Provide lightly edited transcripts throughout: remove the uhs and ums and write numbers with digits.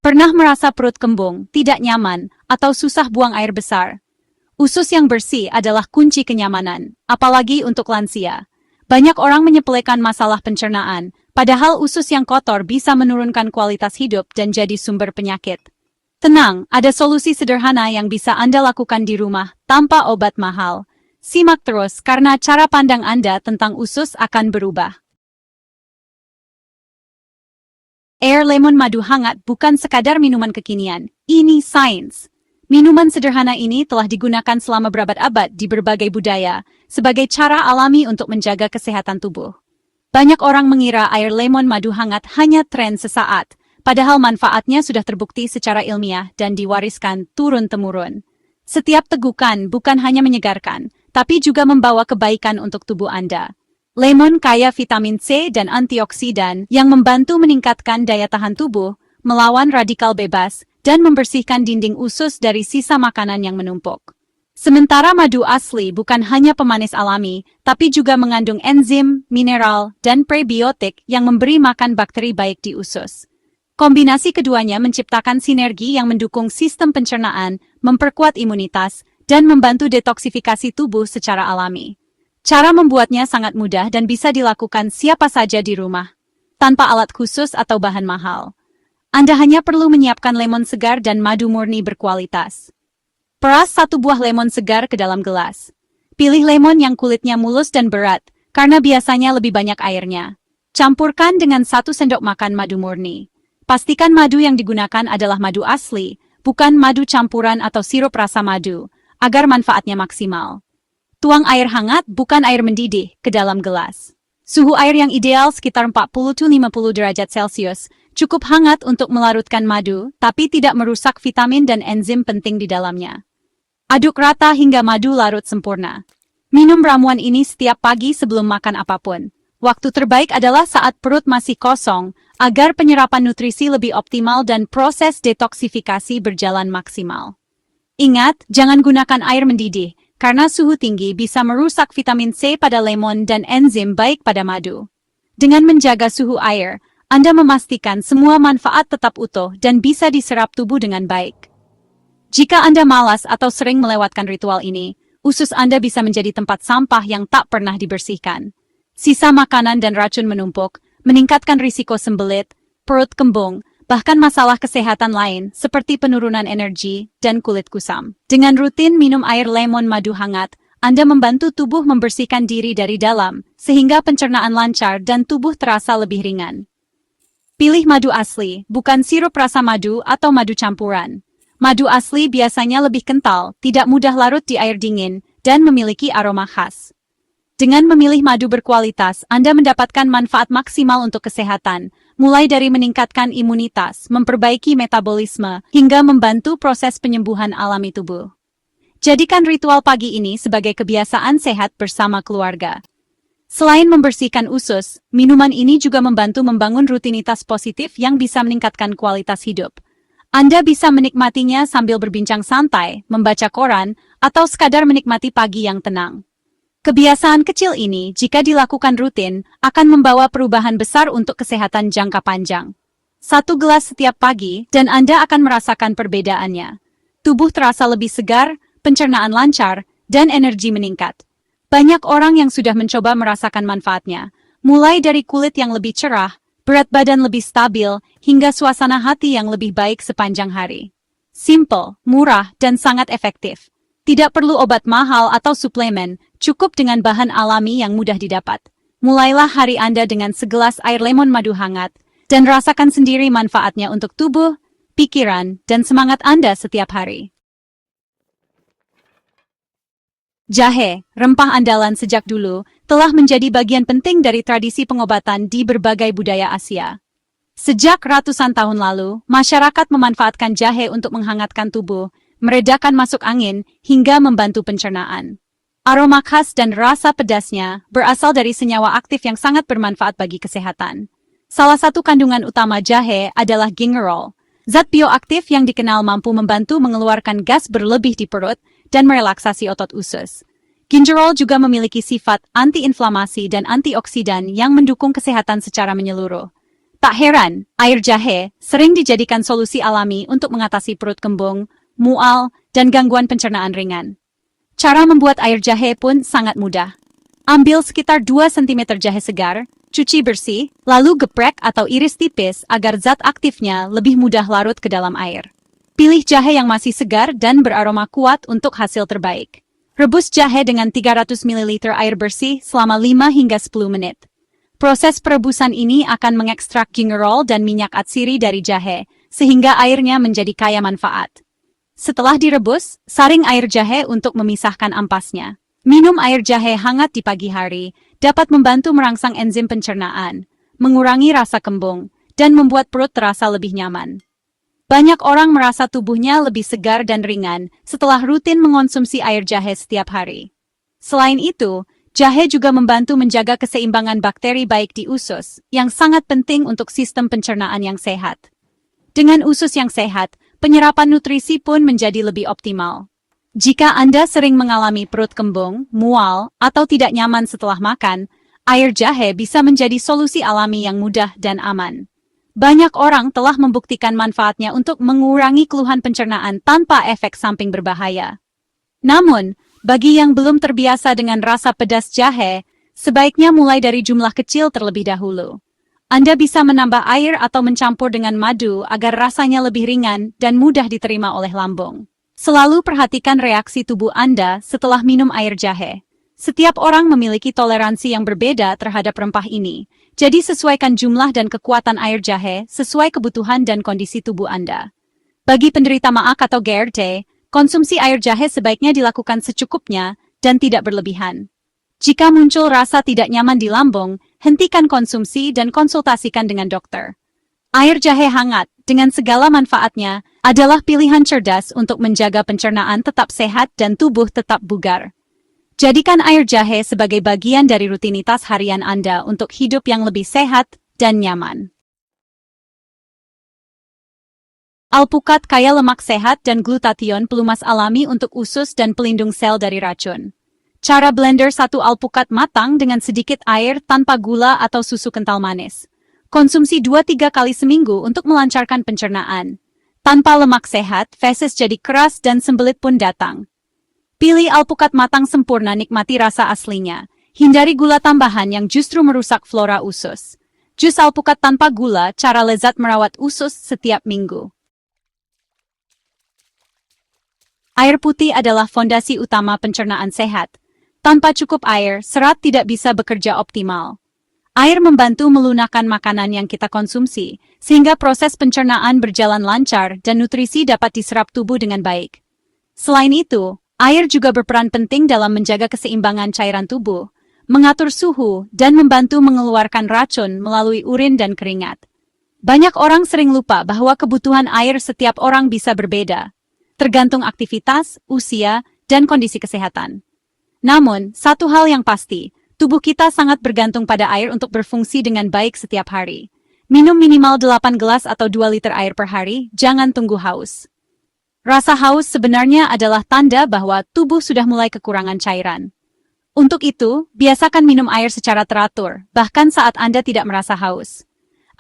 Pernah merasa perut kembung, tidak nyaman, atau susah buang air besar? Usus yang bersih adalah kunci kenyamanan, apalagi untuk lansia. Banyak orang menyepelekan masalah pencernaan, padahal usus yang kotor bisa menurunkan kualitas hidup dan jadi sumber penyakit. Tenang, ada solusi sederhana yang bisa Anda lakukan di rumah tanpa obat mahal. Simak terus karena cara pandang Anda tentang usus akan berubah. Air lemon madu hangat bukan sekadar minuman kekinian, ini sains. Minuman sederhana ini telah digunakan selama berabad-abad di berbagai budaya sebagai cara alami untuk menjaga kesehatan tubuh. Banyak orang mengira air lemon madu hangat hanya tren sesaat, padahal manfaatnya sudah terbukti secara ilmiah dan diwariskan turun-temurun. Setiap tegukan bukan hanya menyegarkan, tapi juga membawa kebaikan untuk tubuh Anda. Lemon kaya vitamin C dan antioksidan yang membantu meningkatkan daya tahan tubuh, melawan radikal bebas, dan membersihkan dinding usus dari sisa makanan yang menumpuk. Sementara madu asli bukan hanya pemanis alami, tapi juga mengandung enzim, mineral, dan prebiotik yang memberi makan bakteri baik di usus. Kombinasi keduanya menciptakan sinergi yang mendukung sistem pencernaan, memperkuat imunitas, dan membantu detoksifikasi tubuh secara alami. Cara membuatnya sangat mudah dan bisa dilakukan siapa saja di rumah, tanpa alat khusus atau bahan mahal. Anda hanya perlu menyiapkan lemon segar dan madu murni berkualitas. Peras 1 buah lemon segar ke dalam gelas. Pilih lemon yang kulitnya mulus dan berat, karena biasanya lebih banyak airnya. Campurkan dengan 1 sendok makan madu murni. Pastikan madu yang digunakan adalah madu asli, bukan madu campuran atau sirup rasa madu, agar manfaatnya maksimal. Tuang air hangat, bukan air mendidih, ke dalam gelas. Suhu air yang ideal sekitar 40-50 derajat Celcius, cukup hangat untuk melarutkan madu, tapi tidak merusak vitamin dan enzim penting di dalamnya. Aduk rata hingga madu larut sempurna. Minum ramuan ini setiap pagi sebelum makan apapun. Waktu terbaik adalah saat perut masih kosong, agar penyerapan nutrisi lebih optimal dan proses detoksifikasi berjalan maksimal. Ingat, jangan gunakan air mendidih, karena suhu tinggi bisa merusak vitamin C pada lemon dan enzim baik pada madu. Dengan menjaga suhu air, Anda memastikan semua manfaat tetap utuh dan bisa diserap tubuh dengan baik. Jika Anda malas atau sering melewatkan ritual ini, usus Anda bisa menjadi tempat sampah yang tak pernah dibersihkan. Sisa makanan dan racun menumpuk, meningkatkan risiko sembelit, perut kembung, bahkan masalah kesehatan lain seperti penurunan energi dan kulit kusam. Dengan rutin minum air lemon madu hangat, Anda membantu tubuh membersihkan diri dari dalam, sehingga pencernaan lancar dan tubuh terasa lebih ringan. Pilih madu asli, bukan sirup rasa madu atau madu campuran. Madu asli biasanya lebih kental, tidak mudah larut di air dingin, dan memiliki aroma khas. Dengan memilih madu berkualitas, Anda mendapatkan manfaat maksimal untuk kesehatan, mulai dari meningkatkan imunitas, memperbaiki metabolisme, hingga membantu proses penyembuhan alami tubuh. Jadikan ritual pagi ini sebagai kebiasaan sehat bersama keluarga. Selain membersihkan usus, minuman ini juga membantu membangun rutinitas positif yang bisa meningkatkan kualitas hidup. Anda bisa menikmatinya sambil berbincang santai, membaca koran, atau sekadar menikmati pagi yang tenang. Kebiasaan kecil ini, jika dilakukan rutin, akan membawa perubahan besar untuk kesehatan jangka panjang. 1 gelas setiap pagi, dan Anda akan merasakan perbedaannya. Tubuh terasa lebih segar, pencernaan lancar, dan energi meningkat. Banyak orang yang sudah mencoba merasakan manfaatnya, mulai dari kulit yang lebih cerah, berat badan lebih stabil, hingga suasana hati yang lebih baik sepanjang hari. Simple, murah, dan sangat efektif. Tidak perlu obat mahal atau suplemen, cukup dengan bahan alami yang mudah didapat. Mulailah hari Anda dengan segelas air lemon madu hangat, dan rasakan sendiri manfaatnya untuk tubuh, pikiran, dan semangat Anda setiap hari. Jahe, rempah andalan sejak dulu, telah menjadi bagian penting dari tradisi pengobatan di berbagai budaya Asia. Sejak ratusan tahun lalu, masyarakat memanfaatkan jahe untuk menghangatkan tubuh, meredakan masuk angin, hingga membantu pencernaan. Aroma khas dan rasa pedasnya berasal dari senyawa aktif yang sangat bermanfaat bagi kesehatan. Salah satu kandungan utama jahe adalah gingerol, zat bioaktif yang dikenal mampu membantu mengeluarkan gas berlebih di perut dan merelaksasi otot usus. Gingerol juga memiliki sifat anti-inflamasi dan antioksidan yang mendukung kesehatan secara menyeluruh. Tak heran, air jahe sering dijadikan solusi alami untuk mengatasi perut kembung, mual, dan gangguan pencernaan ringan. Cara membuat air jahe pun sangat mudah. Ambil sekitar 2 cm jahe segar, cuci bersih, lalu geprek atau iris tipis agar zat aktifnya lebih mudah larut ke dalam air. Pilih jahe yang masih segar dan beraroma kuat untuk hasil terbaik. Rebus jahe dengan 300 ml air bersih selama 5 hingga 10 menit. Proses perebusan ini akan mengekstrak gingerol dan minyak atsiri dari jahe, sehingga airnya menjadi kaya manfaat. Setelah direbus, saring air jahe untuk memisahkan ampasnya. Minum air jahe hangat di pagi hari dapat membantu merangsang enzim pencernaan, mengurangi rasa kembung, dan membuat perut terasa lebih nyaman. Banyak orang merasa tubuhnya lebih segar dan ringan setelah rutin mengonsumsi air jahe setiap hari. Selain itu, jahe juga membantu menjaga keseimbangan bakteri baik di usus, yang sangat penting untuk sistem pencernaan yang sehat. Dengan usus yang sehat, penyerapan nutrisi pun menjadi lebih optimal. Jika Anda sering mengalami perut kembung, mual, atau tidak nyaman setelah makan, air jahe bisa menjadi solusi alami yang mudah dan aman. Banyak orang telah membuktikan manfaatnya untuk mengurangi keluhan pencernaan tanpa efek samping berbahaya. Namun, bagi yang belum terbiasa dengan rasa pedas jahe, sebaiknya mulai dari jumlah kecil terlebih dahulu. Anda bisa menambah air atau mencampur dengan madu agar rasanya lebih ringan dan mudah diterima oleh lambung. Selalu perhatikan reaksi tubuh Anda setelah minum air jahe. Setiap orang memiliki toleransi yang berbeda terhadap rempah ini, jadi sesuaikan jumlah dan kekuatan air jahe sesuai kebutuhan dan kondisi tubuh Anda. Bagi penderita MAAK atau GERD, konsumsi air jahe sebaiknya dilakukan secukupnya dan tidak berlebihan. Jika muncul rasa tidak nyaman di lambung, hentikan konsumsi dan konsultasikan dengan dokter. Air jahe hangat, dengan segala manfaatnya, adalah pilihan cerdas untuk menjaga pencernaan tetap sehat dan tubuh tetap bugar. Jadikan air jahe sebagai bagian dari rutinitas harian Anda untuk hidup yang lebih sehat dan nyaman. Alpukat kaya lemak sehat dan glutathione pelumas alami untuk usus dan pelindung sel dari racun. Cara blender 1 alpukat matang dengan sedikit air tanpa gula atau susu kental manis. Konsumsi 2-3 kali seminggu untuk melancarkan pencernaan. Tanpa lemak sehat, feses jadi keras dan sembelit pun datang. Pilih alpukat matang sempurna, nikmati rasa aslinya. Hindari gula tambahan yang justru merusak flora usus. Jus alpukat tanpa gula, cara lezat merawat usus setiap minggu. Air putih adalah fondasi utama pencernaan sehat. Tanpa cukup air, serat tidak bisa bekerja optimal. Air membantu melunakkan makanan yang kita konsumsi, sehingga proses pencernaan berjalan lancar dan nutrisi dapat diserap tubuh dengan baik. Selain itu, air juga berperan penting dalam menjaga keseimbangan cairan tubuh, mengatur suhu, dan membantu mengeluarkan racun melalui urin dan keringat. Banyak orang sering lupa bahwa kebutuhan air setiap orang bisa berbeda, tergantung aktivitas, usia, dan kondisi kesehatan. Namun, satu hal yang pasti, tubuh kita sangat bergantung pada air untuk berfungsi dengan baik setiap hari. Minum minimal 8 gelas atau 2 liter air per hari, jangan tunggu haus. Rasa haus sebenarnya adalah tanda bahwa tubuh sudah mulai kekurangan cairan. Untuk itu, biasakan minum air secara teratur, bahkan saat Anda tidak merasa haus.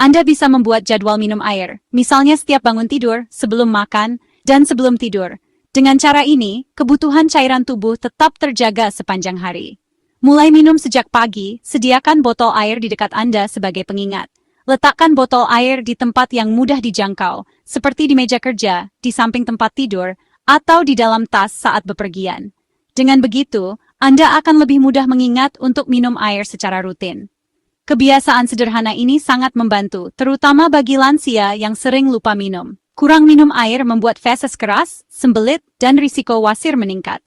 Anda bisa membuat jadwal minum air, misalnya setiap bangun tidur, sebelum makan, dan sebelum tidur. Dengan cara ini, kebutuhan cairan tubuh tetap terjaga sepanjang hari. Mulai minum sejak pagi, sediakan botol air di dekat Anda sebagai pengingat. Letakkan botol air di tempat yang mudah dijangkau, seperti di meja kerja, di samping tempat tidur, atau di dalam tas saat bepergian. Dengan begitu, Anda akan lebih mudah mengingat untuk minum air secara rutin. Kebiasaan sederhana ini sangat membantu, terutama bagi lansia yang sering lupa minum. Kurang minum air membuat feses keras, sembelit, dan risiko wasir meningkat.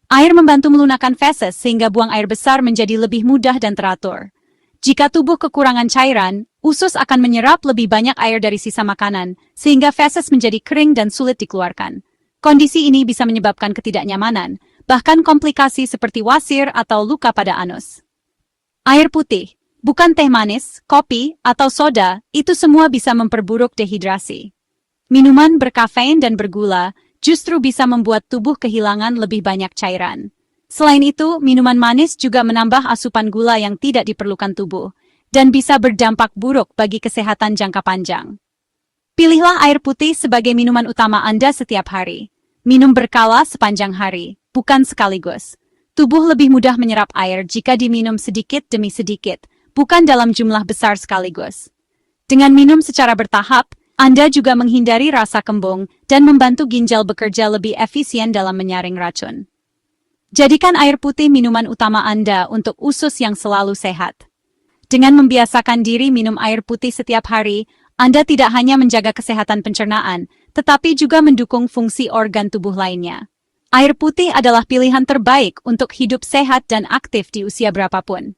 Air membantu melunakkan feses sehingga buang air besar menjadi lebih mudah dan teratur. Jika tubuh kekurangan cairan, usus akan menyerap lebih banyak air dari sisa makanan, sehingga feses menjadi kering dan sulit dikeluarkan. Kondisi ini bisa menyebabkan ketidaknyamanan, bahkan komplikasi seperti wasir atau luka pada anus. Air putih, bukan teh manis, kopi, atau soda, itu semua bisa memperburuk dehidrasi. Minuman berkafein dan bergula justru bisa membuat tubuh kehilangan lebih banyak cairan. Selain itu, minuman manis juga menambah asupan gula yang tidak diperlukan tubuh. dan bisa berdampak buruk bagi kesehatan jangka panjang. Pilihlah air putih sebagai minuman utama Anda setiap hari. Minum berkala sepanjang hari, bukan sekaligus. Tubuh lebih mudah menyerap air jika diminum sedikit demi sedikit, bukan dalam jumlah besar sekaligus. Dengan minum secara bertahap, Anda juga menghindari rasa kembung dan membantu ginjal bekerja lebih efisien dalam menyaring racun. Jadikan air putih minuman utama Anda untuk usus yang selalu sehat. Dengan membiasakan diri minum air putih setiap hari, Anda tidak hanya menjaga kesehatan pencernaan, tetapi juga mendukung fungsi organ tubuh lainnya. Air putih adalah pilihan terbaik untuk hidup sehat dan aktif di usia berapapun.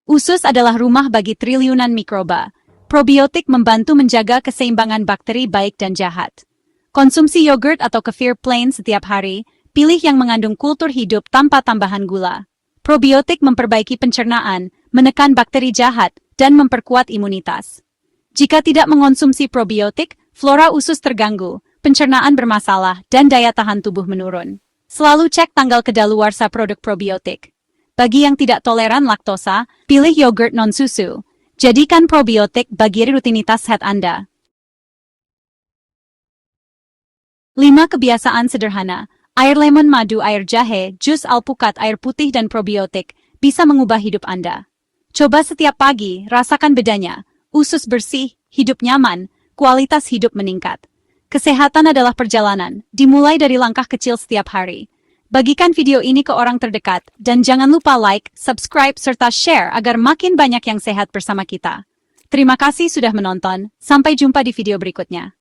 Usus adalah rumah bagi triliunan mikroba. Probiotik membantu menjaga keseimbangan bakteri baik dan jahat. Konsumsi yogurt atau kefir plain setiap hari, pilih yang mengandung kultur hidup tanpa tambahan gula. Probiotik memperbaiki pencernaan, menekan bakteri jahat, dan memperkuat imunitas. Jika tidak mengonsumsi probiotik, flora usus terganggu, pencernaan bermasalah, dan daya tahan tubuh menurun. Selalu cek tanggal kedaluarsa produk probiotik. Bagi yang tidak toleran laktosa, pilih yogurt non-susu. Jadikan probiotik bagian rutinitas sehat Anda. 5 kebiasaan sederhana. Air lemon, madu, air jahe, jus alpukat, air putih, dan probiotik bisa mengubah hidup Anda. Coba setiap pagi, rasakan bedanya. Usus bersih, hidup nyaman, kualitas hidup meningkat. Kesehatan adalah perjalanan, dimulai dari langkah kecil setiap hari. Bagikan video ini ke orang terdekat, dan jangan lupa like, subscribe, serta share agar makin banyak yang sehat bersama kita. Terima kasih sudah menonton, sampai jumpa di video berikutnya.